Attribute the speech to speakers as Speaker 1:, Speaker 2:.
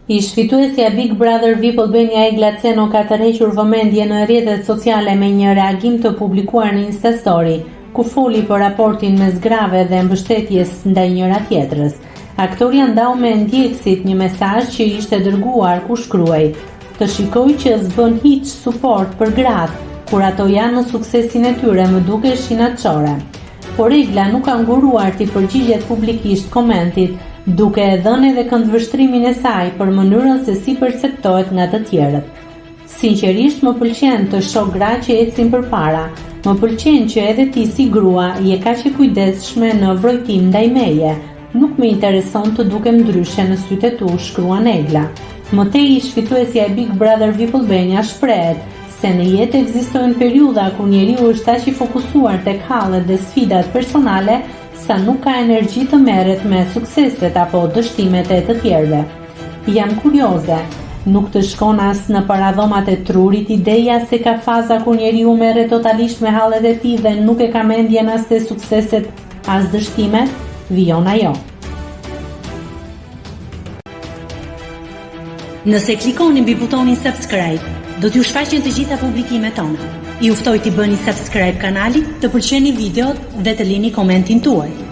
Speaker 1: Ish fituesja Big Brother VIP Albania Egla Ceno ka tërhequr vëmendje në rrjetet sociale me një reagim të publikuar në Instastory, ku foli për raportin mes grave dhe mbështetjes ndaj njëra tjetrës. Aktoria ndau me ndjekësit një mesazh që ishte dërguar ku shkruaj: "Të shikoj që s'bën hiç suport për gratë, kur ato janë në suksesin e tyre më dukesh inatçore." Por Egla nuk ka nguruar t'i përgjigjet publikisht komentit, duke e dhënë edhe këndvështrimin e saj për mënyrën se si perceptohet nga të tjerët. "Sinqerisht më pëlqen të shoh gra që ecin përpara. Më pëlqen që edhe ti si grua je kaq e kujdesshme në vrojtim ndaj meje. Nuk më intereson të dukem ndryshe në sytë e tu", shkruan Egla. Mëtej ish fituesja e Big Brother VIP Albania shprehet se në jetë ekzistojnë periudha kur njeriu është aq i fokusuar tek hallet dhe sfidat personale sa nuk ka energji të merret me sukseset apo dështimet e të tjerëve. "Jam kurioze, nuk të shkon as në paradhomat e trurit ideja se ka faza kur njeriu merret totalisht me hallet e tij dhe nuk e ka mendjen as te sukseset as dështimet?" Vijon ajo.
Speaker 2: Nëse klikoni mbi butonin subscribe, do t'ju shfaqen të gjitha publikimet tona. Ju ftoj t'i bëni subscribe kanalit, të pëlqeni videot dhe të lini komentin tuaj.